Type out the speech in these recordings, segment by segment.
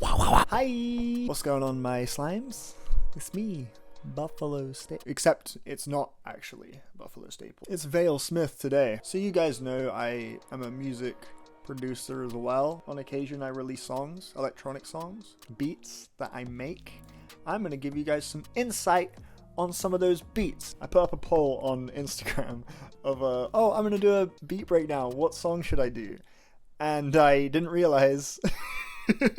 Hi! What's going on, my slimes? It's me, Buffalo Staple. Except it's not actually Buffalo Staple. It's vale-smith today. So you guys know I am a music producer as well. On occasion I release songs, electronic songs, beats that I make. I'm gonna give you guys some insight on some of those beats. I put up a poll on Instagram of oh, I'm gonna do a beat breakdown. What song should I do? And I didn't realize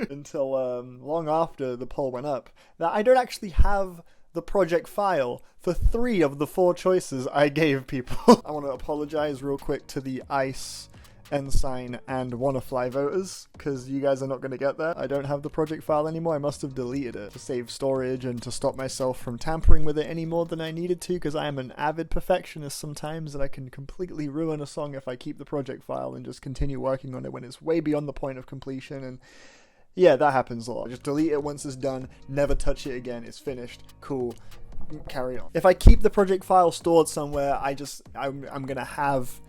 until long after the poll went up that I don't actually have the project file for 3 of the 4 choices I gave people. I want to apologize real quick to the Ice, Ensign, and Wannafly voters, because you guys are not going to get that. I don't have the project file anymore. I must have deleted it to save storage and to stop myself from tampering with it any more than I needed to, because I am an avid perfectionist sometimes, and I can completely ruin a song if I keep the project file and just continue working on it when it's way beyond the point of completion. And yeah, that happens a lot. Just delete it once it's done, never touch it again, it's finished, cool, carry on. If I keep the project file stored somewhere, I'm gonna have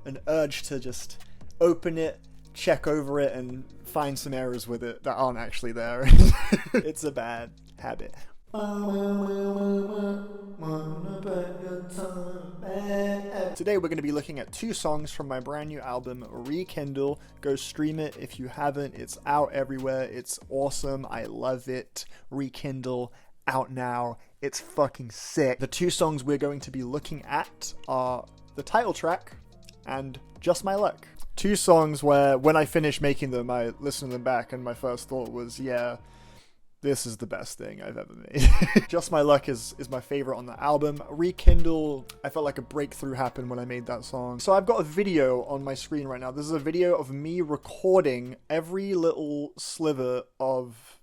an urge to just open it, check over it, and find some errors with it that aren't actually there. It's a bad habit. Today we're going to be looking at 2 songs from my brand new album, Rekindle. Go stream it if you haven't. It's out everywhere. It's awesome. I love it. Rekindle, out now. It's fucking sick. The 2 songs we're going to be looking at are the title track and Just My Luck. 2 songs where when I finished making them, I listened to them back and my first thought was, yeah, this is the best thing I've ever made. Just My Luck is my favorite on the album. Rekindle, I felt like a breakthrough happened when I made that song. So I've got a video on my screen right now. This is a video of me recording every little sliver of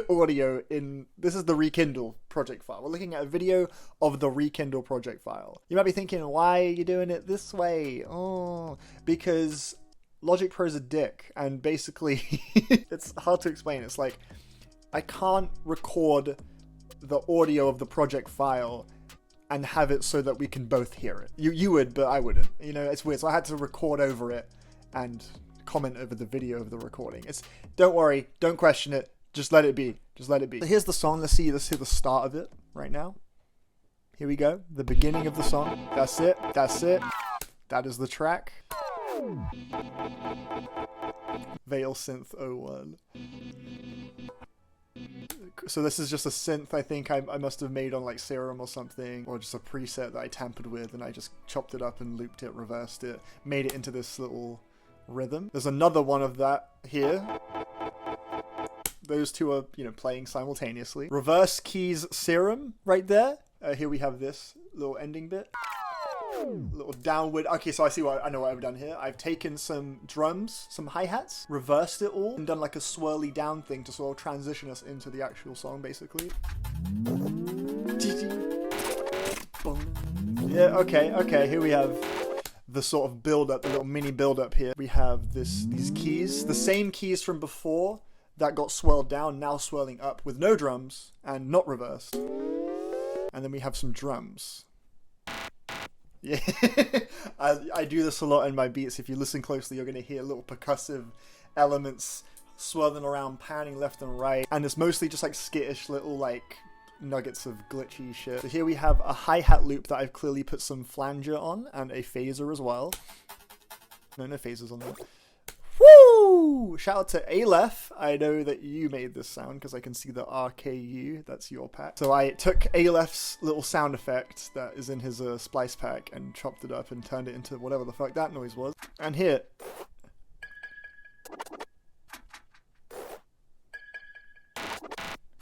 audio in, this is the Rekindle project file. We're looking at a video of the Rekindle project file. You might be thinking, why are you doing it this way? Oh, because Logic Pro's a dick, and basically it's hard to explain. It's like, I can't record the audio of the project file and have it so that we can both hear it. You would, but I wouldn't. You know, it's weird. So I had to record over it and comment over the video of the recording. Don't worry, don't question it. Just let it be. Just let it be. So here's the song. Let's hear the start of it right now. Here we go. The beginning of the song. That's it. That's it. That is the track. vale-smith 01. So this is just a synth I think I must have made on like Serum or something, or just a preset that I tampered with, and I just chopped it up and looped it, reversed it, made it into this little rhythm. There's another one of that here. Those 2 are, you know, playing simultaneously. Reverse keys Serum right there. Here we have this little ending bit. Little downward. Okay, so I know what I've done here. I've taken some drums, some hi-hats, reversed it all, and done like a swirly down thing to sort of transition us into the actual song, basically. Yeah, okay, here we have the sort of build-up, the little mini build-up here. We have these keys, the same keys from before that got swirled down, now swirling up with no drums and not reversed. And then we have some drums. Yeah, I do this a lot in my beats. If you listen closely, you're going to hear little percussive elements swirling around, panning left and right. And it's mostly just like skittish little like nuggets of glitchy shit. So here we have a hi-hat loop that I've clearly put some flanger on, and a phaser as well. No phasers on there. Woo! Shout out to Aleph. I know that you made this sound because I can see the RKU. That's your pack. So I took Aleph's little sound effect that is in his splice pack and chopped it up and turned it into whatever the fuck that noise was. And here.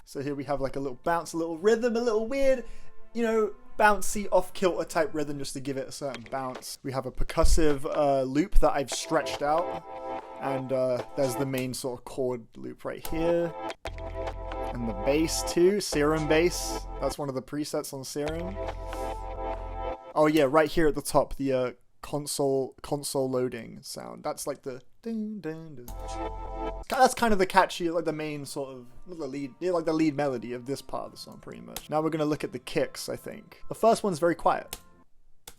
So here we have like a little bounce, a little rhythm, a little weird, you know, bouncy off-kilter type rhythm just to give it a certain bounce. We have a percussive loop that I've stretched out. And there's the main sort of chord loop right here. And the bass too, Serum bass. That's one of the presets on Serum. Oh yeah, right here at the top, the console loading sound. That's like the ding ding ding. That's kind of the catchy, like the main sort of the lead melody of this part of the song, pretty much. Now we're gonna look at the kicks. I think the first one's very quiet.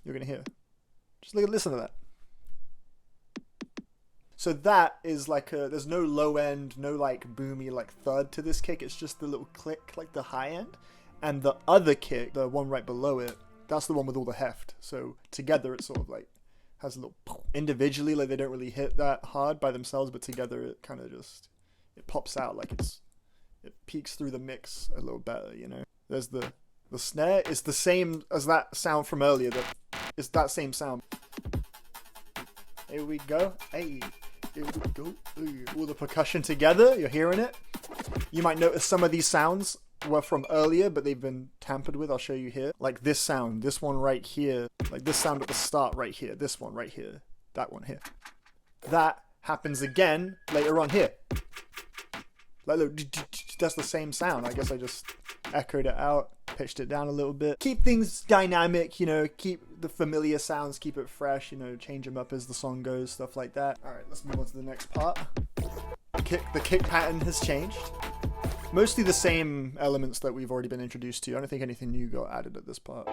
You're gonna hear. Just listen to that. So that is like there's no low end, no like boomy like third to this kick. It's just the little click, like the high end. And the other kick, the one right below it, that's the one with all the heft. So together it sort of like has a little, individually like they don't really hit that hard by themselves, but together it kind of just, it pops out like it peeks through the mix a little better, you know. There's the snare is the same as that sound from earlier. It's that same sound. Here we go. Hey, here we go. All the percussion together. You're hearing it. You might notice some of these sounds were from earlier, but they've been tampered with. I'll show you here. Like this sound, this one right here. Like this sound at the start right here. This one right here. That one here. That happens again later on here. Like, look, that's the same sound. I guess I just echoed it out, pitched it down a little bit. Keep things dynamic, you know, keep the familiar sounds, keep it fresh, you know, change them up as the song goes, stuff like that. All right, let's move on to the next part. The kick pattern has changed. Mostly the same elements that we've already been introduced to. I don't think anything new got added at this part.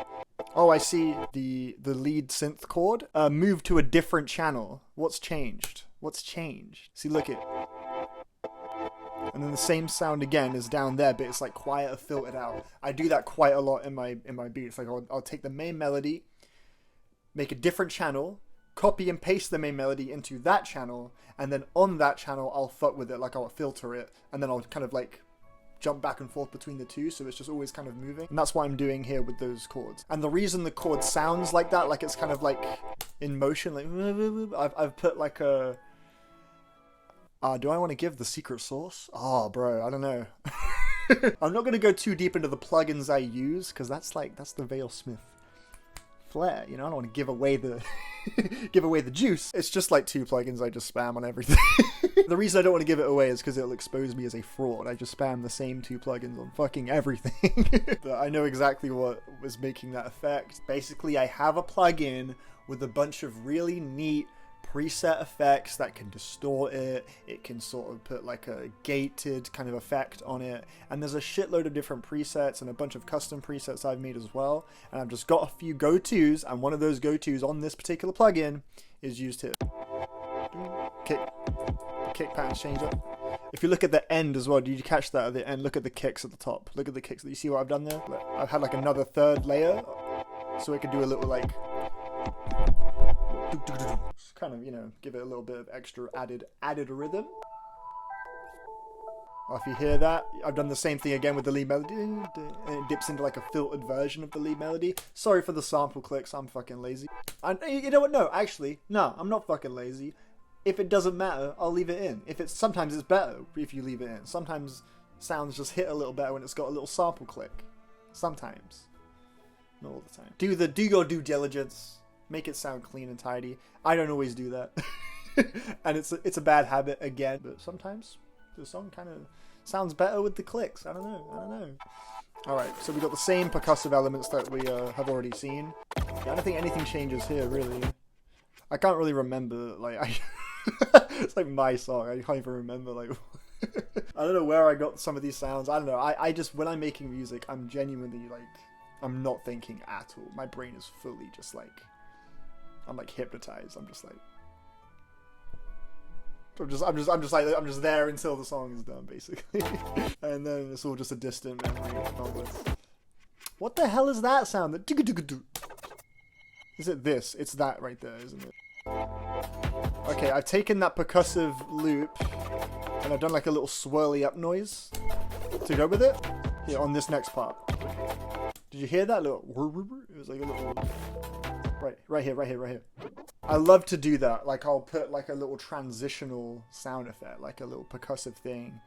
Oh, I see the lead synth chord moved to a different channel. What's changed? What's changed? See, look it. And then the same sound again is down there, but it's like quieter, filtered out. I do that quite a lot in my beats. Like I'll take the main melody, make a different channel, copy and paste the main melody into that channel, and then on that channel I'll fuck with it, like I'll filter it, and then I'll kind of like jump back and forth between the two, so it's just always kind of moving. And that's what I'm doing here with those chords. And the reason the chord sounds like that, like it's kind of like in motion, like I've put like a do I want to give the secret sauce? Oh, bro, I don't know. I'm not going to go too deep into the plugins I use, because that's the vale-smith flair, you know. I don't want to give away the give away the juice. It's just like 2 plugins I just spam on everything. The reason I don't want to give it away is because it'll expose me as a fraud. I just spam the same 2 plugins on fucking everything. But I know exactly what was making that effect. Basically, I have a plugin with a bunch of really neat preset effects that can distort it. It can sort of put like a gated kind of effect on it, and there's a shitload of different presets and a bunch of custom presets I've made as well, and I've just got a few go-tos, and one of those go-tos on this particular plugin is used here. Kick patterns change up. If you look at the end as well, did you catch that at the end? Look at the kicks at the top. Look at the kicks. You see what I've done there? I've had like another third layer so it could do a little like kind of, you know, give it a little bit of extra added rhythm. Or if you hear that, I've done the same thing again with the lead melody, and it dips into like a filtered version of the lead melody. Sorry for the sample clicks, I'm fucking lazy. And you know what? No, actually, no, I'm not fucking lazy. If it doesn't matter, I'll leave it in. Sometimes it's better if you leave it in. Sometimes sounds just hit a little better when it's got a little sample click. Sometimes, not all the time. Do your due diligence. Make it sound clean and tidy. I don't always do that. And it's a bad habit again, but sometimes the song kind of sounds better with the clicks. I don't know. Alright, so we got the same percussive elements that we have already seen. I don't think anything changes here, really. I can't really remember, like, it's like my song. I can't even remember, like, I don't know where I got some of these sounds. I don't know. I just, when I'm making music, I'm genuinely, like, I'm not thinking at all. My brain is fully just, like, I'm like hypnotized. I'm just there until the song is done, basically. And then it's all just a distant memory. What the hell is that sound? Is it this? It's that right there, isn't it? Okay, I've taken that percussive loop and I've done like a little swirly up noise to go with it. Here on this next part. Did you hear that little? It was like a little. Right here. I love to do that. Like I'll put like a little transitional sound effect, like a little percussive thing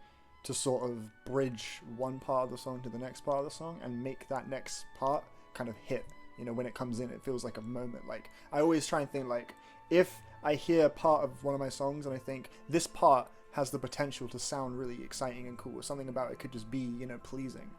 to sort of bridge one part of the song to the next part of the song and make that next part kind of hit. You know, when it comes in, it feels like a moment. Like I always try and think like, if I hear part of one of my songs and I think this part has the potential to sound really exciting and cool, or something about it could just be, you know, pleasing,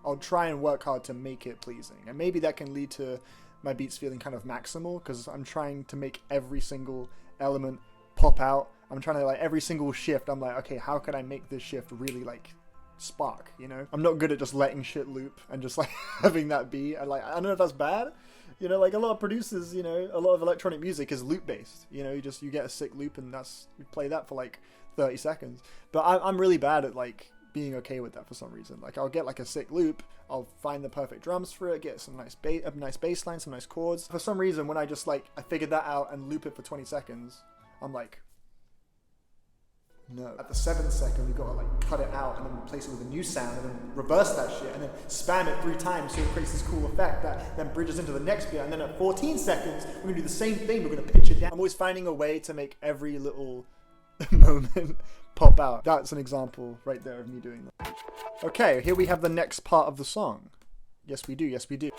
I'll try and work hard to make it pleasing. And maybe that can lead to my beats feeling kind of maximal, because I'm trying to make every single element pop out. I'm trying to, like, every single shift, I'm like, okay, how could I make this shift really, like, spark, you know? I'm not good at just letting shit loop and just, like, having that be. And, like, I don't know if that's bad. You know, like a lot of producers, you know, a lot of electronic music is loop based. You know, you get a sick loop and you play that for like 30 seconds. But I'm really bad at like being okay with that for some reason. Like I'll get like a sick loop, I'll find the perfect drums for it, get some nice bass line, some nice chords. For some reason, when I just like I figured that out and loop it for 20 seconds, I'm like, no. At the 7th second, we gotta like cut it out and then replace it with a new sound and then reverse that shit and then spam it 3 times so it creates this cool effect that then bridges into the next bit. And then at 14 seconds, we're gonna do the same thing. We're gonna pitch it down. I'm always finding a way to make every little moment pop out. That's an example right there of me doing that. Okay, here we have the next part of the song. Yes, we do. Yes, we do.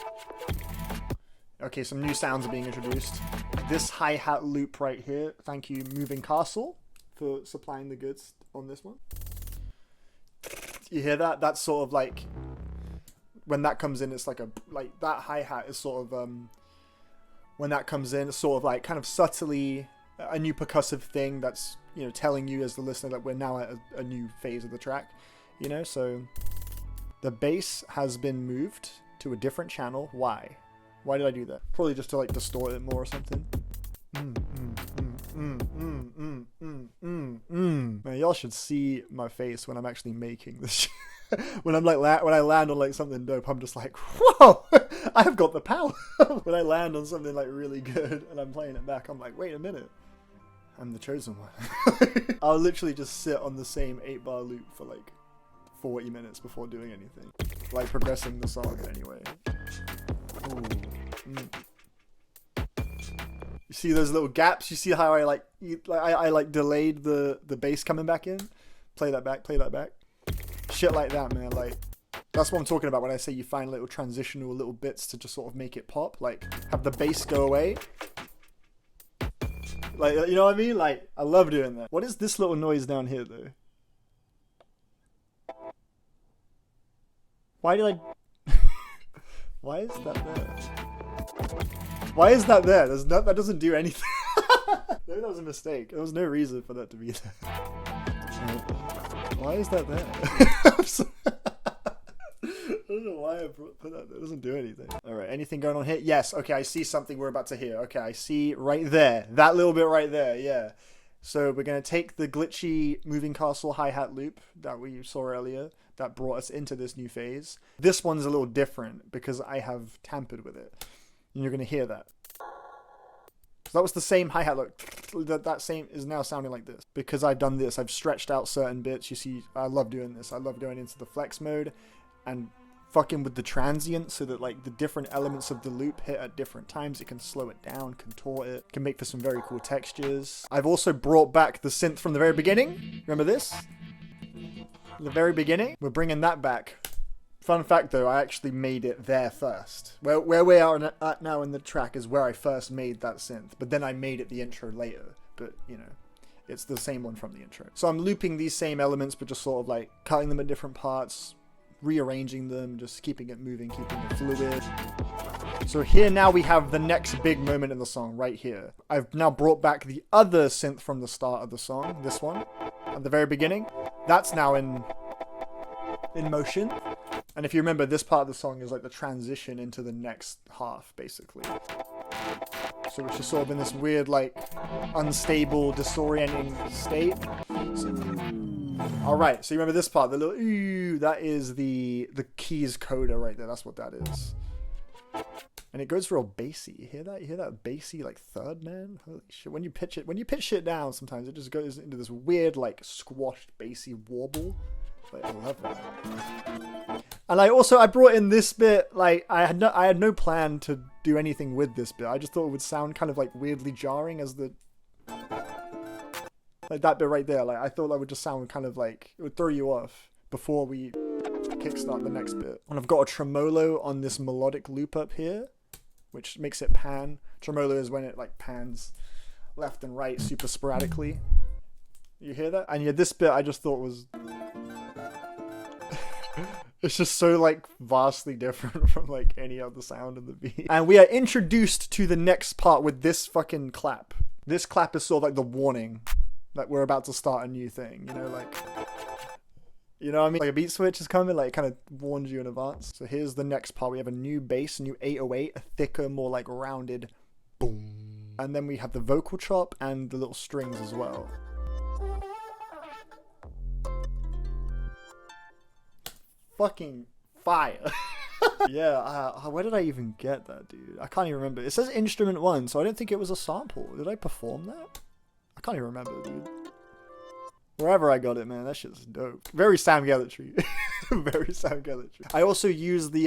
Okay, some new sounds are being introduced. This hi-hat loop right here. Thank you, Moving Castle, for supplying the goods on this one. You hear that? That's sort of like when that comes in, it's like that hi-hat is sort of when that comes in, it's sort of like kind of subtly a new percussive thing that's, you know, telling you as the listener that we're now at a new phase of the track, you know. So the bass has been moved to a different channel. Why did I do that? Probably just to like distort it more or something. Man, y'all should see my face when I'm actually making this shit. When I'm like, when I land on like something dope, I'm just like, whoa, I've got the power. When I land on something like really good and I'm playing it back, I'm like, wait a minute, I'm the chosen one. I'll literally just sit on the same 8-bar loop for like 40 minutes before doing anything, like progressing the song anyway. You see those little gaps? You see how I like delayed the bass coming back in? Play that back. Shit like that, man. Like, that's what I'm talking about when I say you find little transitional little bits to just sort of make it pop. Like, have the bass go away. Like, you know what I mean? Like, I love doing that. What is this little noise down here, though? Why did I... Why is that there? Why is that there? That doesn't do anything. Maybe that was a mistake. There was no reason for that to be there. Why is that there? I don't know why I put that there. It doesn't do anything. Alright, anything going on here? Yes, okay, I see something we're about to hear. Okay, I see right there. That little bit right there, yeah. So we're going to take the glitchy Moving Castle hi-hat loop that we saw earlier that brought us into this new phase. This one's a little different because I have tampered with it. And you're going to hear that. So that was the same hi-hat look. That same is now sounding like this. Because I've done this, I've stretched out certain bits. You see, I love doing this. I love going into the flex mode and fucking with the transient so that like the different elements of the loop hit at different times. It can slow it down, contort it, can make for some very cool textures. I've also brought back the synth from the very beginning. Remember this? The very beginning? We're bringing that back. Fun fact though, I actually made it there first. Where we are at now in the track is where I first made that synth, but then I made it the intro later. But, you know, it's the same one from the intro. So I'm looping these same elements, but just sort of like cutting them at different parts, rearranging them, just keeping it moving, keeping it fluid. So here now we have the next big moment in the song right here. I've now brought back the other synth from the start of the song, this one, at the very beginning. That's now in motion. And if you remember, this part of the song is like the transition into the next half, basically. So it's just sort of in this weird, like, unstable, disorienting state. Alright, so you remember this part, the little ooh, that is the keys coda right there. That's what that is. And it goes real bassy. You hear that? You hear that bassy, like, third, man? Holy shit. When you pitch shit down, sometimes it just goes into this weird, like, squashed, bassy warble. Like, I love that. And I brought in this bit, like, I had no plan to do anything with this bit. I just thought it would sound kind of, like, weirdly jarring as the... Like, that bit right there. Like, I thought that would just sound kind of, like, it would throw you off before we kickstart the next bit. And I've got a tremolo on this melodic loop up here, which makes it pan. Tremolo is when it, like, pans left and right super sporadically. You hear that? And yeah, this bit I just thought was... It's just so, like, vastly different from, like, any other sound in the beat. And we are introduced to the next part with this fucking clap. This clap is sort of like the warning that we're about to start a new thing, you know, like... You know what I mean? Like a beat switch is coming, like it kind of warns you in advance. So here's the next part. We have a new bass, a new 808, a thicker, more like rounded boom. And then we have the vocal chop and the little strings as well. Fucking fire. Yeah, where did I even get that, dude? I can't even remember. It says instrument 1, so I don't think it was a sample. Did I perform that? I can't even remember, dude. Wherever I got it, man, that shit's dope. Very Sam Gellatree. Very Sam Gellatree. I also use the,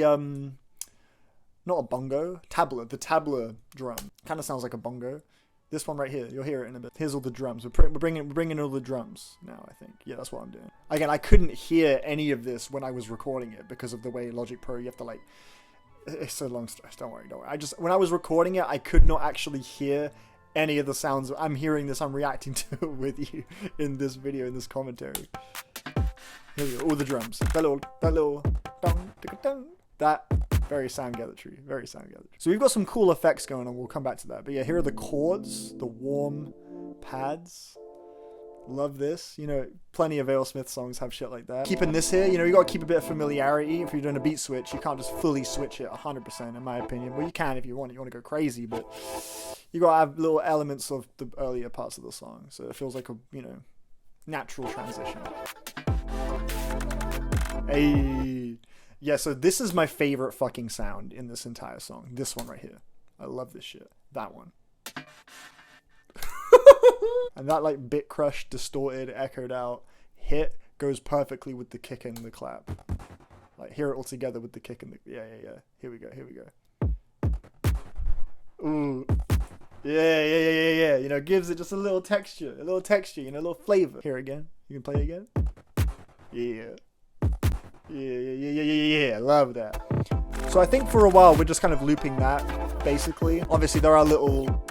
not a bongo, tabla, the tabla drum. Kind of sounds like a bongo. This one right here, you'll hear it in a bit. Here's all the drums. We're bringing all the drums now, I think. Yeah, that's what I'm doing. Again, I couldn't hear any of this when I was recording it because of the way Logic Pro, you have to like, it's a long stretch, don't worry. When I was recording it, I could not actually hear any of the sounds. I'm hearing this, I'm reacting to it with you in this video, in this commentary. Here we go, all the drums. That little, dong, dong, that. Very Sam Gellatree. Very Sam Gellatree. So we've got some cool effects going on. We'll come back to that. But yeah, here are the chords, the warm pads. Love this. You know, plenty of vale-smith songs have shit like that. Keeping this here, you know, you got to keep a bit of familiarity. If you're doing a beat switch, you can't just fully switch it 100% in my opinion. Well, you can if you want. You want to go crazy, but you got to have little elements of the earlier parts of the song. So it feels like a, you know, natural transition. Hey. Yeah, so this is my favorite fucking sound in this entire song. This one right here. I love this shit. That one. And that like bit crushed, distorted, echoed out hit goes perfectly with the kick and the clap. Like hear it all together with the kick and the... Yeah. Here we go. Ooh. Yeah. You know, gives it just a little texture, you know, a little flavor. Here again. You can play it again. Yeah. Yeah, love that. So I think for a while we're just kind of looping that, basically. Obviously there are little,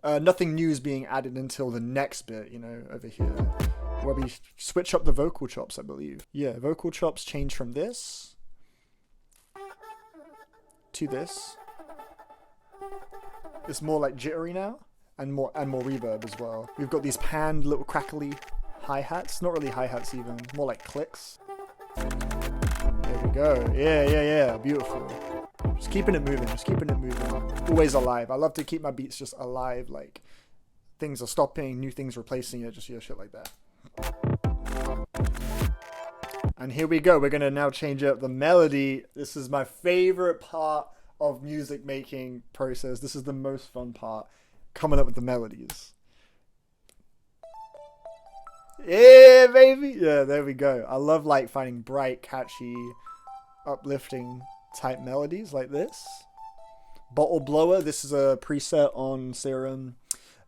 nothing new is being added until the next bit, you know, over here, where we switch up the vocal chops, I believe. Yeah, vocal chops change from this to this. It's more like jittery now, and more reverb as well. We've got these panned little crackly hi-hats, not really hi-hats even, more like clicks. There we go. Yeah. Beautiful. Just keeping it moving. Always alive. I love to keep my beats just alive. Like, things are stopping, new things replacing it, just, shit like that. And here we go. We're going to now change up the melody. This is my favorite part of music making process. This is the most fun part. Coming up with the melodies. Yeah, baby. Yeah, there we go. I love like finding bright, catchy, uplifting type melodies like this. Bottle Blower. This is a preset on Serum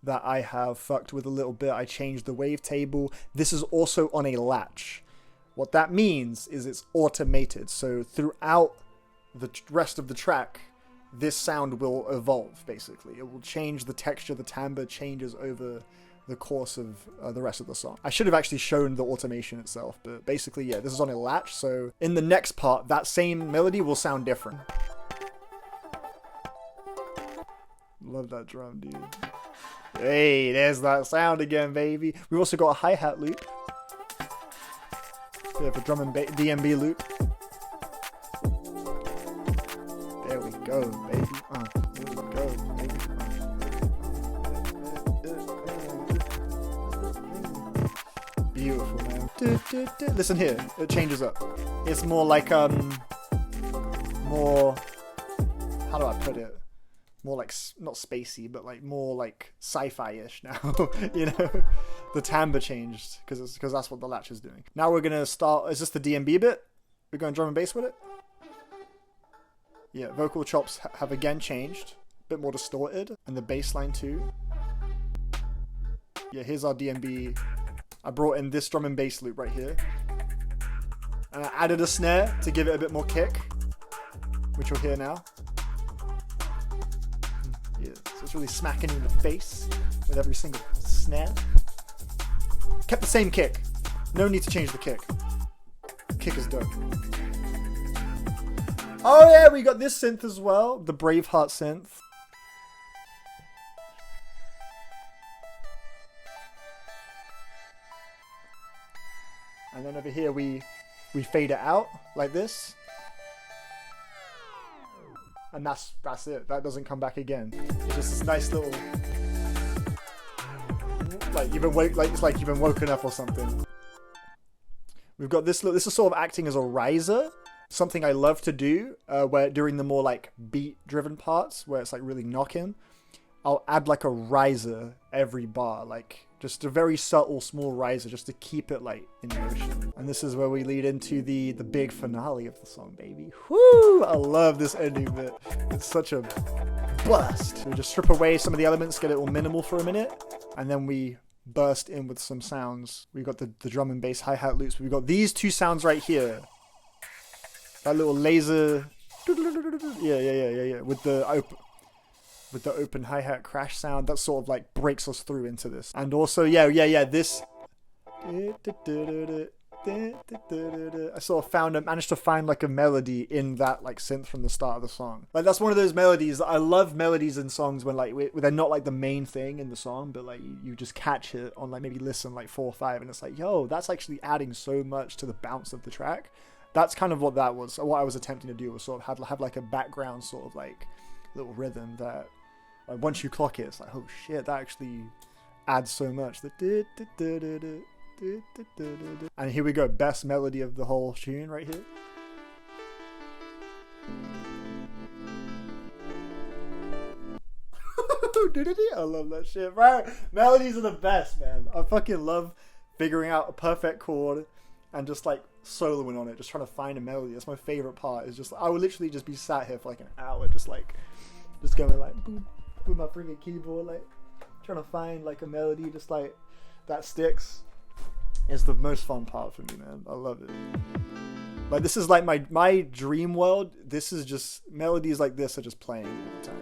that I have fucked with a little bit. I changed the wavetable. This is also on a latch. What that means is it's automated. So throughout the rest of the track, this sound will evolve, basically. It will change the texture. The timbre changes over the course of the rest of the song. I should have actually shown the automation itself, but basically, yeah, this is on a latch, so in the next part, that same melody will sound different. Love that drum, dude. Hey, there's that sound again, baby. We've also got a hi-hat loop. We have a drum and DMB loop. There we go, baby. There we go, baby. Beautiful, man. Listen here, it changes up. It's more like, more, how do I put it? More like, not spacey, but like more like sci-fi-ish now, you know? The timbre changed, because that's what the latch is doing. Now we're going to start, is this the DMB bit? We're going drum and bass with it? Yeah, vocal chops have again changed. A bit more distorted. And the bass line too. Yeah, here's our DMB. I brought in this drum and bass loop right here. And I added a snare to give it a bit more kick, which you'll hear now. Yeah, so it's really smacking you in the face with every single snare. Kept the same kick. No need to change the kick. Kick is dope. Oh yeah, we got this synth as well. The Braveheart synth. And then over here we fade it out like this. And that's it. That doesn't come back again. It's just this nice little, like it's like you've been woken up or something. We've got this. This is sort of acting as a riser. Something I love to do, where during the more like beat-driven parts, where it's like really knocking, I'll add like a riser every bar, like just a very subtle small riser, just to keep it like in motion. And this is where we lead into the big finale of the song, baby. Woo! I love this ending bit. It's such a blast. We just strip away some of the elements, get it all minimal for a minute, and then we burst in with some sounds. We've got the drum and bass hi-hat loops. We've got these two sounds right here. That little laser, yeah, with the open hi-hat crash sound that sort of like breaks us through into this. And also, this. I sort of managed to find like a melody in that like synth from the start of the song. Like that's one of those melodies. I love melodies in songs when like they're not like the main thing in the song, but like you just catch it on like maybe listen like 4 or 5, and it's like, yo, that's actually adding so much to the bounce of the track. That's kind of what that was. What I was attempting to do was sort of have like a background sort of like little rhythm that like once you clock it, it's like, oh shit, that actually adds so much. And here we go, best melody of the whole tune right here. I love that shit, bro. Melodies are the best, man. I fucking love figuring out a perfect chord and just like soloing on it, just trying to find a melody. That's my favorite part. Is just I would literally just be sat here for like an hour, just going like boom, with my freaking keyboard, like trying to find like a melody, just like that sticks. It's the most fun part for me, man. I love it. Like this is like my dream world. This is just melodies like this are just playing all the time.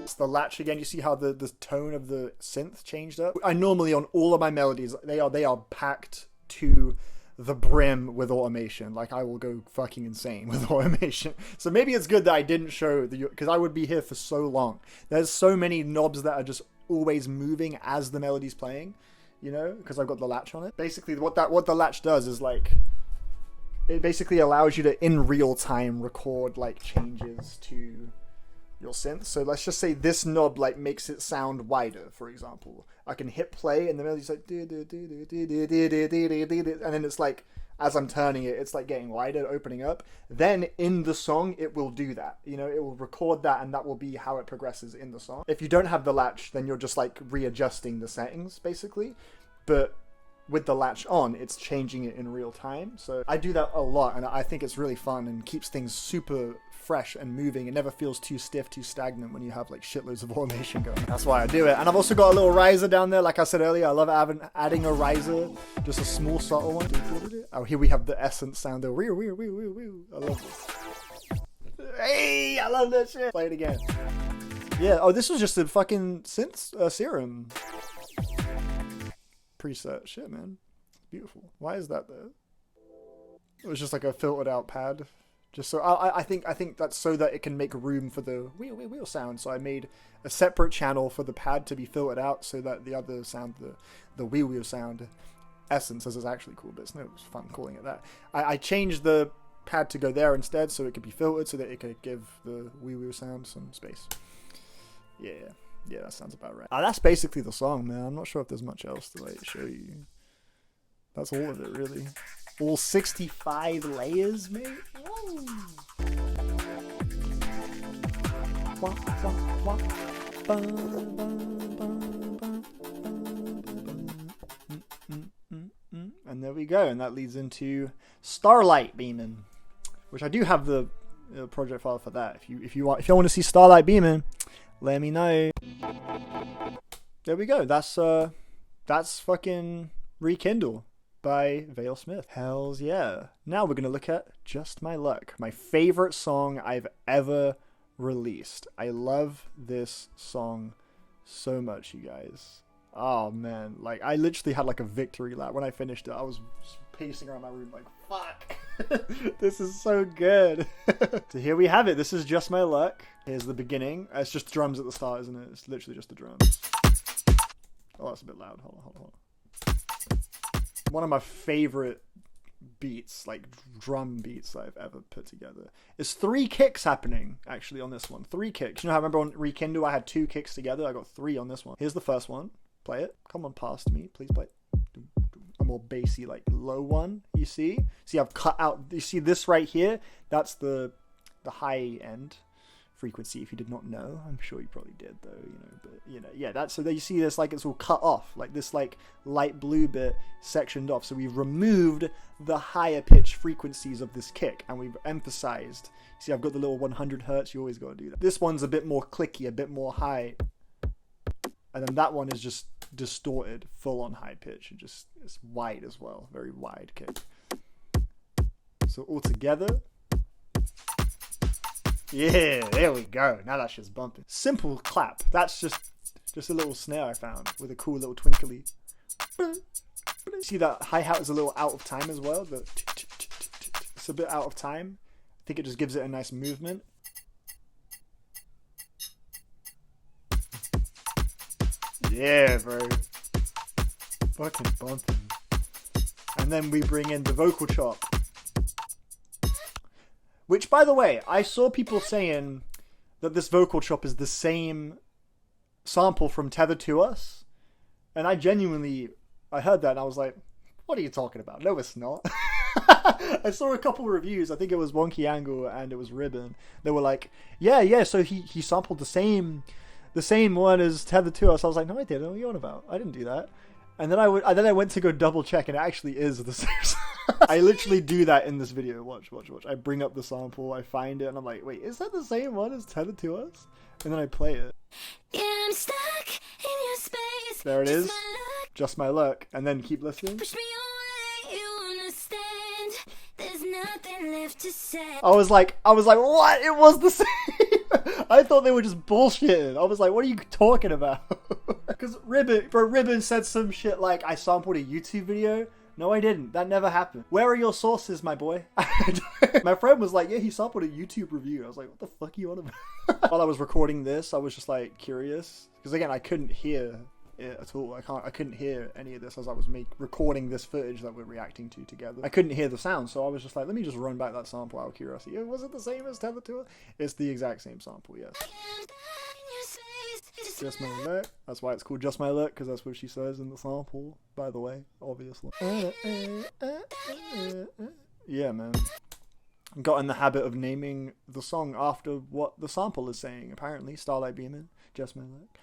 It's the latch again. You see how the tone of the synth changed up. I normally on all of my melodies they are packed to the brim with automation. Like I will go fucking insane with automation. So maybe it's good that I didn't show because I would be here for so long. There's so many knobs that are just always moving as the melody's playing, you know, because I've got the latch on it. Basically what the latch does is like it basically allows you to in real time record like changes to your synth. So let's just say this knob like makes it sound wider, for example. I can hit play and the melody's like and then it's like as I'm turning it, it's like getting wider, opening up. Then in the song, it will do that. You know, it will record that and that will be how it progresses in the song. If you don't have the latch, then you're just like readjusting the settings basically. But with the latch on, it's changing it in real time. So I do that a lot and I think it's really fun and keeps things super fresh and moving. It never feels too stiff, too stagnant when you have like shitloads of automation going. That's why I do it. And I've also got a little riser down there. Like I said earlier, I love adding a riser, just a small subtle one. Oh, here we have the essence sound. I love this. Hey, I love that shit. Play it again. Yeah. Oh, this was just a fucking synth serum preset. Shit, man. It's beautiful. Why is that there? It was just like a filtered out pad. Just so I think that's so that it can make room for the wheel sound. So I made a separate channel for the pad to be filtered out so that the other sound, the wheel sound essence, as is actually cool, but it's no fun calling it that. I changed the pad to go there instead so it could be filtered so that it could give the wheel sound some space. Yeah, that sounds about right. That's basically the song, man. I'm not sure if there's much else to like show you. That's all of it, really. All 65 layers, mate. And there we go, and that leads into Starlight Beaming, which I do have the project file for that. If you want to see Starlight Beaming, let me know. There we go. That's fucking Rekindle by vale-smith. Hells yeah. Now we're going to look at Just My Luck, my favorite song I've ever released. I love this song so much, you guys. Oh man, like I literally had like a victory lap when I finished it. I was just pacing around my room like, fuck, this is so good. So here we have it. This is Just My Luck. Here's the beginning. It's just drums at the start, isn't it? It's literally just the drums. Oh, that's a bit loud. Hold on. One of my favorite beats, like drum beats that I've ever put together. It's 3 kicks happening actually on this one. 3 kicks. You know how I remember on Rekindle I had 2 kicks together? I got 3 on this one. Here's the first one. Play it. Come on past me. Please play it. A more bassy, like low one. You see? See, I've cut out. You see this right here? That's the high end frequency. If you did not know, I'm sure you probably did though. But yeah. That's so. There you see this, like it's all cut off, like this, like light blue bit sectioned off. So we've removed the higher pitch frequencies of this kick, and we've emphasized. See, I've got the little 100 hertz. You always got to do that. This one's a bit more clicky, a bit more high, and then that one is just distorted, full on high pitch, and just it's wide as well, very wide kick. So all together, yeah, there we go. Now that shit's bumping. Simple clap. That's just a little snare I found with a cool little twinkly. See that hi-hat is a little out of time as well. It's a bit out of time. I think it just gives it a nice movement. Yeah, bro. Fucking bumping. And then we bring in the vocal chop. Which, by the way, I saw people saying that this vocal chop is the same sample from Tether to Us. And I heard that and I was like, what are you talking about? No, it's not. I saw a couple of reviews. I think it was Wonky Angle and it was Ribbon. They were like, yeah, so he sampled the same one as Tether to Us. I was like, no, I didn't. What are you on about? I didn't do that. And then I went to go double check, and it actually is the same. I literally do that in this video. Watch. I bring up the sample, I find it, and I'm like, wait, is that the same one as Tether to Us? And then I play it. Yeah, I'm stuck in your space. There it is. Just my luck. And then keep listening. Push me away, you understand. There's nothing left to say. I was like, what? It was the same. I thought they were just bullshitting. I was like, what are you talking about? Because Ribbon said some shit like, I sampled a YouTube video. No, I didn't. That never happened. Where are your sources, my boy? My friend was like, yeah, he sampled a YouTube review. I was like, what the fuck are you on about? While I was recording this, I was just like curious. Because again, I couldn't hear it at all. I couldn't hear any of this as I was recording this footage that we're reacting to together. I couldn't hear the sound, so I was just like, let me just run back that sample out of curiosity. Was it the same as Tether to Us? It's the exact same sample, yes. Just my luck. That's why it's called Just My Luck, because that's what she says in the sample, by the way, obviously. Yeah, man. Got in the habit of naming the song after what the sample is saying, apparently. Starlight Beaming, Just My Luck.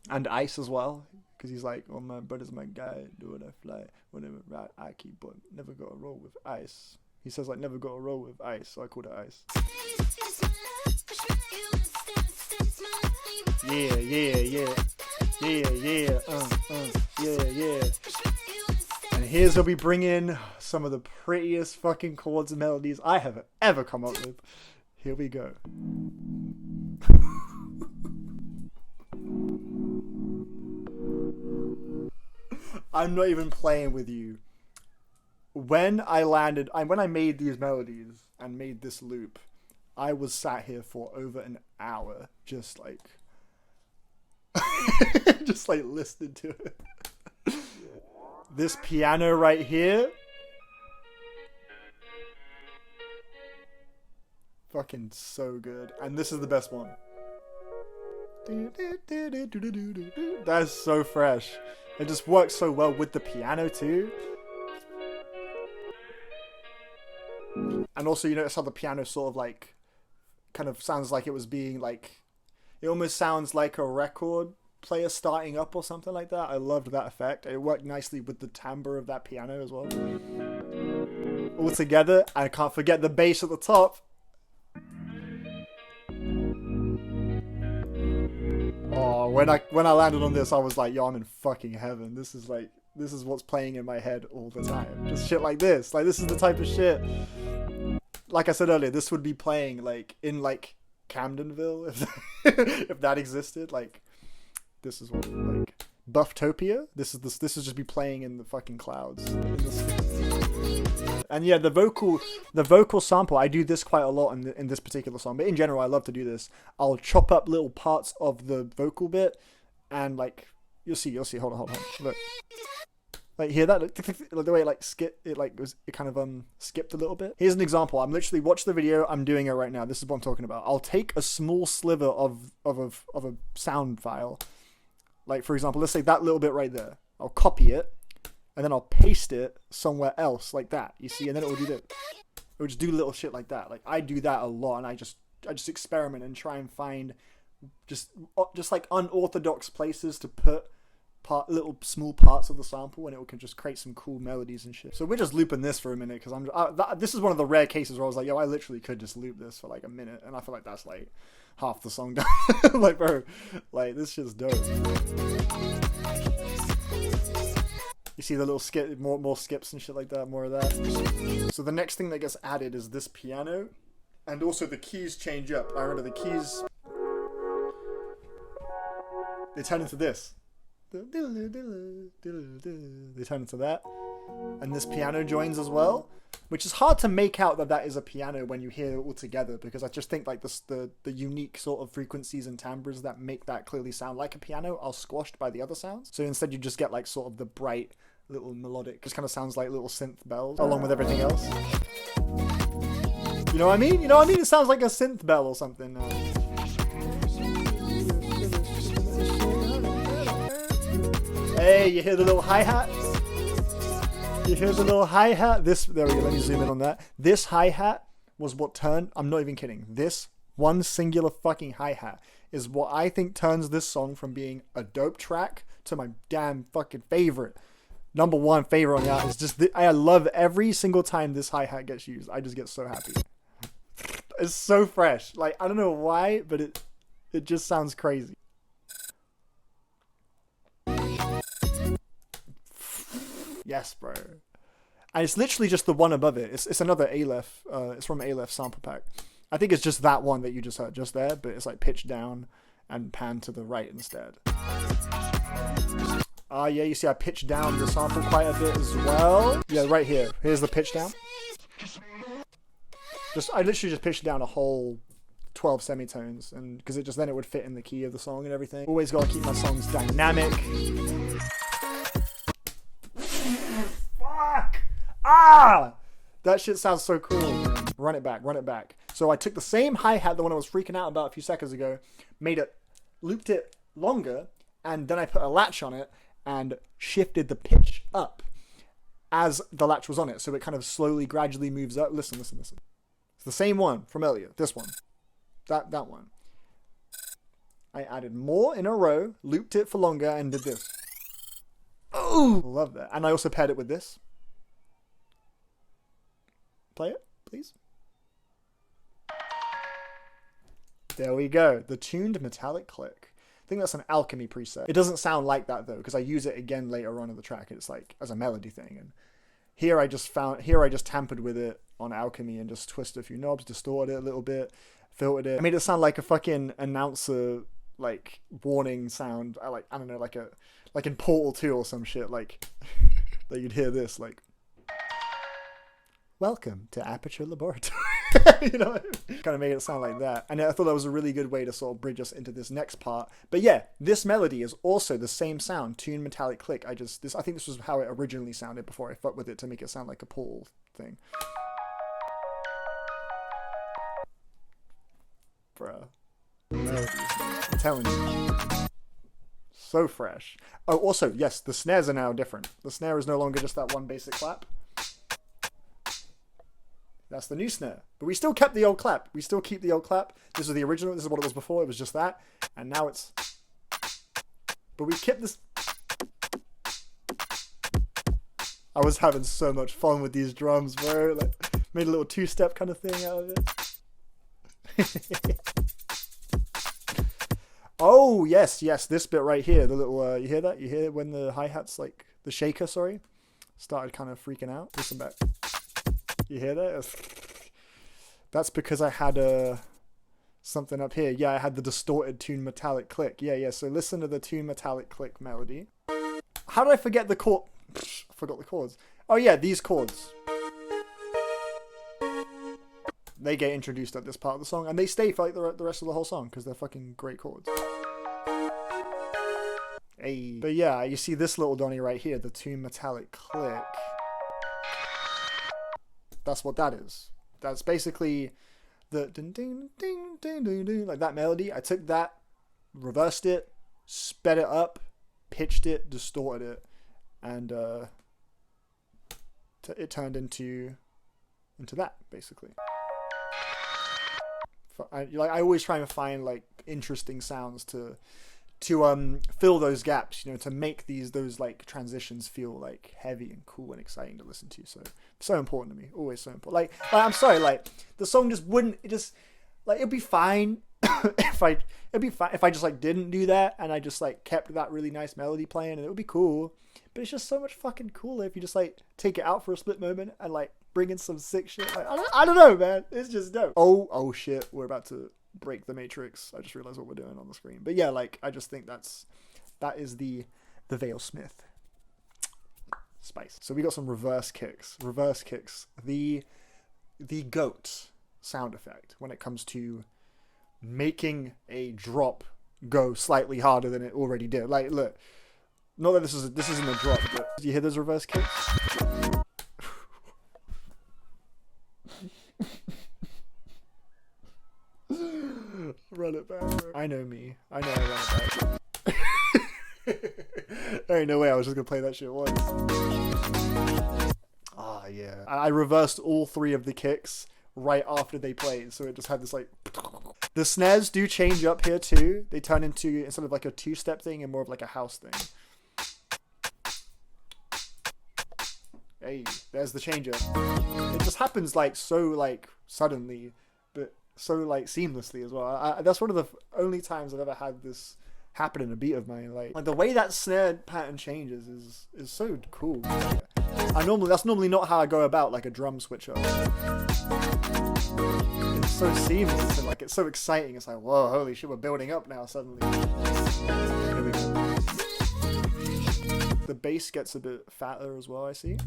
And Ice as well, because he's like, oh, my brother's my guy, do what I fly, whatever right I keep, but never got a roll with Ice. He says like, never got a roll with Ice, so I called it Ice. Yeah, yeah. And here's where we bring in some of the prettiest fucking chords and melodies I have ever come up with. Here we go. I'm not even playing with you. When I made these melodies and made this loop, I was sat here for over an hour, just like listening to it. This piano right here, fucking so good. And this is the best one. That's so fresh. It just works so well with the piano too. And also, you notice how the piano sort of like kind of sounds like it was being like, it almost sounds like a record player starting up or something like that. I loved that effect. It worked nicely with the timbre of that piano as well. All together, I can't forget the bass at the top. Oh, when I landed on this, I was like, yo, I'm in fucking heaven. This is what's playing in my head all the time. Just shit like this. Like, this is the type of shit. Like I said earlier, this would be playing like in like Camdenville if that existed. Like, this is what like Bufftopia. This is just be playing in the fucking clouds. And yeah, the vocal sample, I do this quite a lot in this particular song, but in general I love to do this. I'll chop up little parts of the vocal bit and like You'll see. Hold on. Look. Like, hear that? Like, the way it like it kind of skipped a little bit. Here's an example. I'm literally watch the video. I'm doing it right now. This is what I'm talking about. I'll take a small sliver of a sound file. Like, for example, let's say that little bit right there. I'll copy it, and then I'll paste it somewhere else like that. You see, and then it will do that. It will just do little shit like that. Like, I do that a lot, and I just experiment and try and find just like unorthodox places to put little small parts of the sample, and it can just create some cool melodies and shit. So we're just looping this for a minute because this is one of the rare cases where I was like, yo, I literally could just loop this for like a minute, and I feel like that's like half the song done. Like, bro, like, this shit's dope. You see the little skip, more skips and shit like that, more of that. So the next thing that gets added is this piano, and also the keys change up. I remember the keys, they turn into this. They turn into that, and this piano joins as well, which is hard to make out that is a piano when you hear it all together, because I just think like the unique sort of frequencies and timbres that make that clearly sound like a piano are squashed by the other sounds. So instead you just get like sort of the bright little melodic, just kind of sounds like little synth bells along with everything else. You know what I mean? It sounds like a synth bell or something. Hey, you hear the little hi-hat? You hear the little hi-hat? There we go, let me zoom in on that. This hi-hat was what turned, I'm not even kidding, this one singular fucking hi-hat is what I think turns this song from being a dope track to my damn fucking favorite. Number one favorite on that is just, I love every single time this hi-hat gets used. I just get so happy. It's so fresh. Like, I don't know why, but it just sounds crazy. Yes, bro. And it's literally just the one above it. It's another Aleph. It's from Aleph sample pack. I think it's just that one that you just heard just there, but it's like pitched down and panned to the right instead. Yeah, you see I pitched down the sample quite a bit as well. Yeah, right here. Here's the pitch down. I literally just pitched down a whole 12 semitones, and because then it would fit in the key of the song and everything. Always gotta keep my songs dynamic. Fuck! Ah! That shit sounds so cool, man. Run it back. So I took the same hi-hat, the one I was freaking out about a few seconds ago, looped it longer, and then I put a latch on it and shifted the pitch up as the latch was on it. So it kind of slowly, gradually moves up. Listen. It's the same one from earlier. This one. That one. I added more in a row, looped it for longer, and did this. Oh, love that. And I also paired it with this. Play it, please. There we go. The tuned metallic click. I think that's an Alchemy preset. It doesn't sound like that though, because I use it again later on in the track. It's like as a melody thing. And here I just tampered with it on Alchemy and just twisted a few knobs, distorted it a little bit, filtered it. I made it sound like a fucking announcer, like warning sound. I don't know, like in Portal 2 or some shit, like that you'd hear this, like, welcome to Aperture Laboratory. You know, kind of made it sound like that. And I thought that was a really good way to sort of bridge us into this next part. But yeah, this melody is also the same sound, tune metallic click. I think this was how it originally sounded before I fucked with it to make it sound like a Portal thing. Bruh. I'm telling you. So fresh. Oh, also, yes, the snares are now different. The snare is no longer just that one basic clap. That's the new snare. But we still kept the old clap. We still keep the old clap. This is the original. This is what it was before. It was just that. And now it's... But we kept this... I was having so much fun with these drums, bro. Like, made a little two-step kind of thing out of it. Oh, yes, this bit right here. The little, you hear that? You hear when the hi-hat's, like, the shaker, sorry, started kind of freaking out? Listen back. You hear that? That's because I had something up here. Yeah, I had the distorted tune metallic click. Yeah, so listen to the tune metallic click melody. How did I forget the chord? I forgot the chords. Oh yeah, these chords. They get introduced at this part of the song, and they stay for like the rest of the whole song because they're fucking great chords. Hey. But yeah, you see this little Donny right here, the two metallic click. That's what that is. That's basically the ding ding ding ding ding ding, like that melody. I took that, reversed it, sped it up, pitched it, distorted it, and it turned into that basically. I always try and find like interesting sounds to fill those gaps, you know, to make those like transitions feel like heavy and cool and exciting to listen to. So important to me, always so important. Like I'm sorry, like the song just wouldn't, it'd be fine if I just like didn't do that and I just like kept that really nice melody playing, and it would be cool. But it's just so much fucking cooler if you just like take it out for a split moment and like bring in some sick shit. Like, I don't know, man. It's just dope. Oh shit, we're about to break the matrix. I just realized what we're doing on the screen. But yeah, like I just think that is the vale-smith spice. So we got some reverse kicks. The GOAT sound effect when it comes to making a drop go slightly harder than it already did. Like, look, not that this isn't a drop, but do you hear those reverse kicks? Run it back, bro. I know me. I know I run it back. There ain't no way I was just gonna play that shit once. Ah, yeah. I reversed all three of the kicks right after they played, so it just had this like... The snares do change up here too. They turn into, instead of like a two-step thing, and more of like a house thing. Hey, there's the change up. It just happens like so like suddenly, but so like seamlessly as well. That's one of the only times I've ever had this happen in a beat of mine. Like the way that snare pattern changes is so cool. That's normally not how I go about like a drum switcher. It's so seamless and like it's so exciting. It's like, whoa, holy shit, we're building up now suddenly. Here we go. The bass gets a bit fatter as well, I see.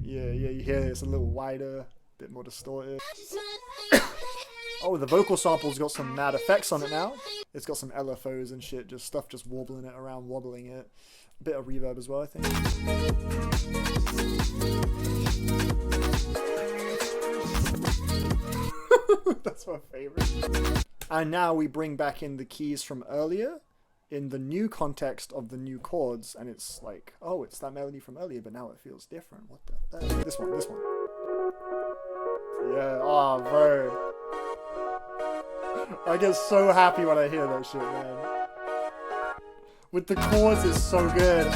Yeah, you hear it's a little wider, a bit more distorted. Oh, the vocal sample's got some mad effects on it now. It's got some LFOs and shit, just stuff just wobbling it around, wobbling it. A bit of reverb as well, I think. That's my favorite. And now we bring back in the keys from earlier in the new context of the new chords, and it's like, oh, it's that melody from earlier, but now it feels different. What the hell? This one. Yeah, oh, bro. I get so happy when I hear that shit, man. With the chords, it's so good.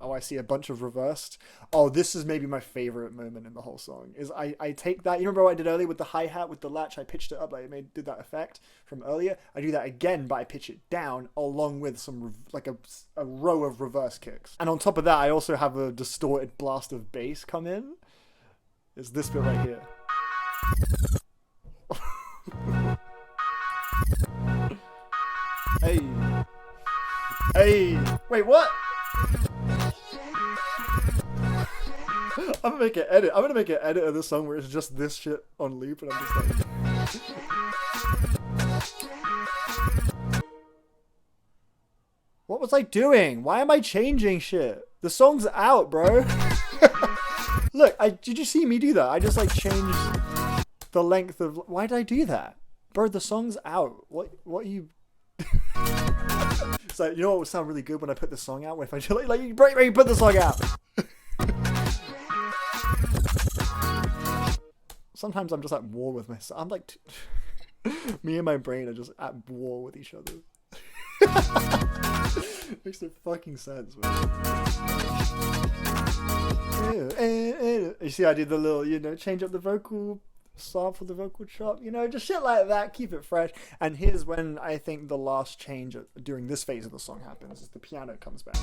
Oh, I see a bunch of reversed. Oh, this is maybe my favorite moment in the whole song. Is I take that, you remember what I did earlier with the hi-hat, with the latch, I pitched it up, like it did that effect from earlier. I do that again, but I pitch it down along with some, like a row of reverse kicks. And on top of that, I also have a distorted blast of bass come in. It's this bit right here. Hey, wait, what? I'm gonna make an edit. I'm gonna make an edit of this song where it's just this shit on loop, and I'm just like, what was I doing? Why am I changing shit? The song's out, bro. Look, did you see me do that? I just like changed the length of. Why did I do that, bro? The song's out. What are you? It's like, you know what would sound really good when I put the song out? If I just like you put the song out. Sometimes I'm just at war with myself. I'm like, me and my brain are just at war with each other. Makes no fucking sense, man. You see, I did the little, change up the vocal sample, the vocal chop, just shit like that, keep it fresh. And here's when I think the last change during this phase of the song happens, is the piano comes back.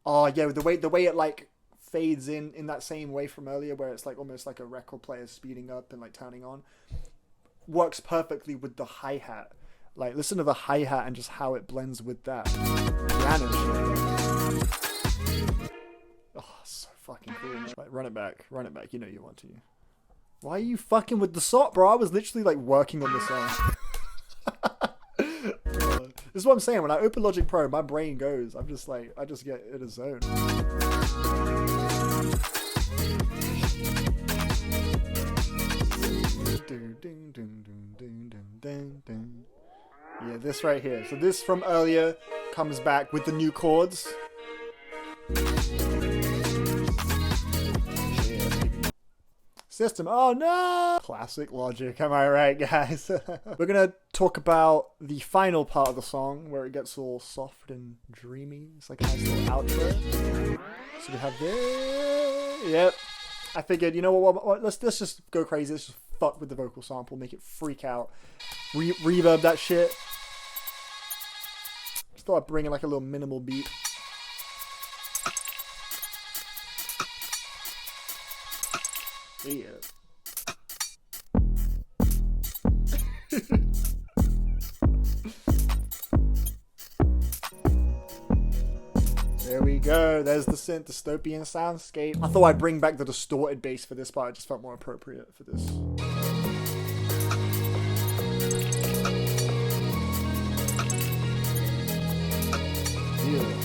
Oh yeah, the way it like fades in that same way from earlier, where it's like almost like a record player speeding up and like turning on, works perfectly with the hi-hat. Like, listen to the hi-hat and just how it blends with that piano shit. Oh, so fucking cool, man. Like, run it back, you know you want to. Why are you fucking with the song, bro? I was literally like working on the song. This is what I'm saying. When I open Logic Pro, my brain goes. I'm just like, I just get in a zone. Yeah, this right here. So this from earlier comes back with the new chords. System. Oh no! Classic Logic, am I right, guys? We're gonna talk about the final part of the song where it gets all soft and dreamy. It's like a nice little outro. So we have this. Yep. I figured, you know what? Let's just go crazy. Let's just fuck with the vocal sample, make it freak out, reverb that shit. Just thought I'd bring in like a little minimal beat. Yeah. There we go. There's the synth dystopian soundscape. I thought I'd bring back the distorted bass for this part. It just felt more appropriate for this. Yeah.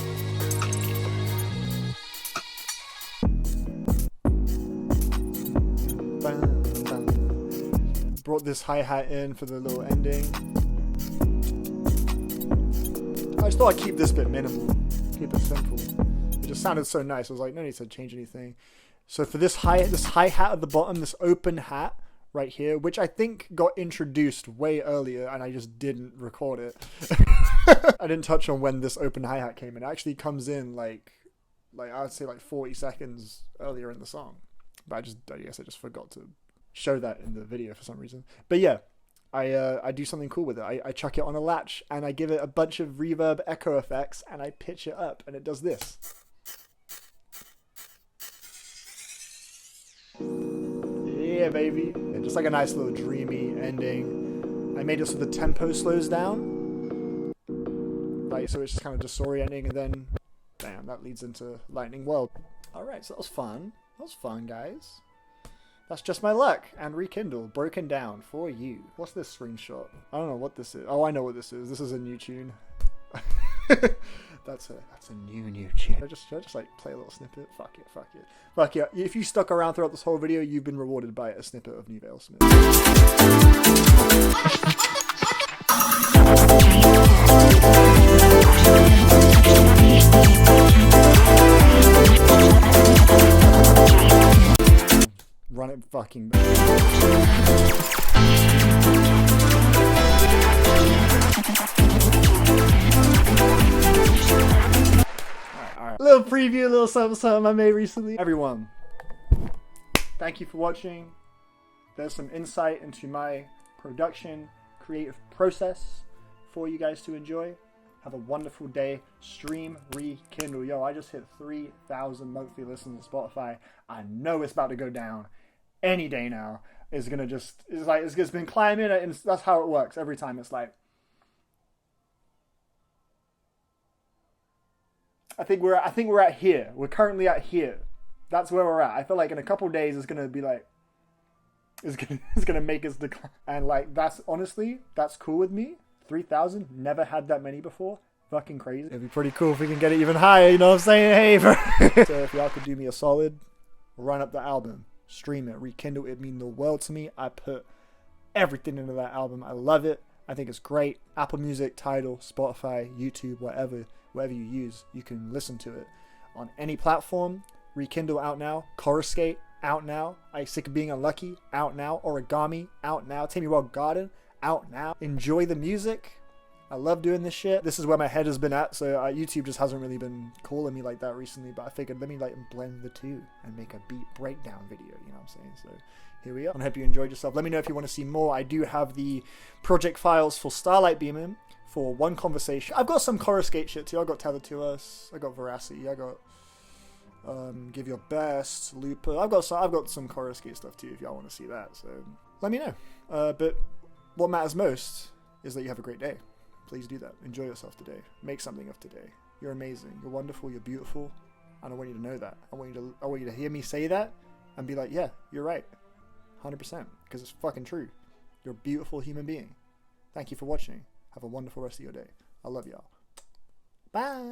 Brought this hi-hat in for the little ending. I just thought I'd keep this bit minimal, keep it simple. It just sounded so nice. I was like, no need to change anything. So for this hi-hat at the bottom, this open hat right here, which I think got introduced way earlier and I just didn't record it. I didn't touch on when this open hi-hat came in. It actually comes in like I would say like 40 seconds earlier in the song. But I guess I just forgot to show that in the video for some reason. But yeah, I do something cool with it. I chuck it on a latch and I give it a bunch of reverb echo effects and I pitch it up and it does this. Yeah, baby. And just like a nice little dreamy ending. I made it so the tempo slows down. Like, so it's just kind of disorienting and then, bam, that leads into Lightning World. Alright, so that was fun. That was fun, guys. That's Just My Luck and Rekindle, broken down for you. What's this screenshot? I don't know what this is. Oh, I know what this is. This is a new tune. That's a new tune. Should I just like play a little snippet? Fuck it. If you stuck around throughout this whole video, you've been rewarded by a snippet of new vale-smith. Run it fucking back. Alright. Little preview, a little something I made recently. Everyone, thank you for watching. There's some insight into my production, creative process for you guys to enjoy. Have a wonderful day. Stream Rekindle. Yo, I just hit 3,000 monthly listens on Spotify. I know it's about to go down any day now. It's gonna just, it's been climbing, and that's how it works every time. It's like, I think we're at here. We're currently at here. That's where we're at. I feel like in a couple days it's gonna be like, it's gonna make us decline. And like, that's honestly, that's cool with me. 3,000, never had that many before. Fucking crazy. It'd be pretty cool if we can get it even higher, you know what I'm saying? Hey, bro. So if y'all could do me a solid, run up the album, stream it, Rekindle, it'd mean the world to me. I put everything into that album. I love it. I think it's great. Apple Music, Tidal, Spotify, YouTube, whatever you use, you can listen to it on any platform. Rekindle out now. Coruscate out now. I Sick of Being Unlucky out now. Origami out now. Tammy Wild Garden out now. Enjoy the music. I love doing this shit. This is where my head has been at, so YouTube just hasn't really been calling me like that recently, but I figured let me like blend the two and make a beat breakdown video, you know what I'm saying? So here we are. I hope you enjoyed yourself. Let me know if you want to see more. I do have the project files for Starlight Beaming for one conversation. I've got some Coruscate shit too. I got Tether to Us. I got Veracity. I got Give Your Best, Looper. I've got some Coruscate stuff too if y'all want to see that. So let me know. But what matters most is that you have a great day. Please do that. Enjoy yourself today. Make something of today. You're amazing. You're wonderful. You're beautiful. And I want you to know that. I want you to hear me say that and be like, yeah, you're right. 100%. Because it's fucking true. You're a beautiful human being. Thank you for watching. Have a wonderful rest of your day. I love y'all. Bye.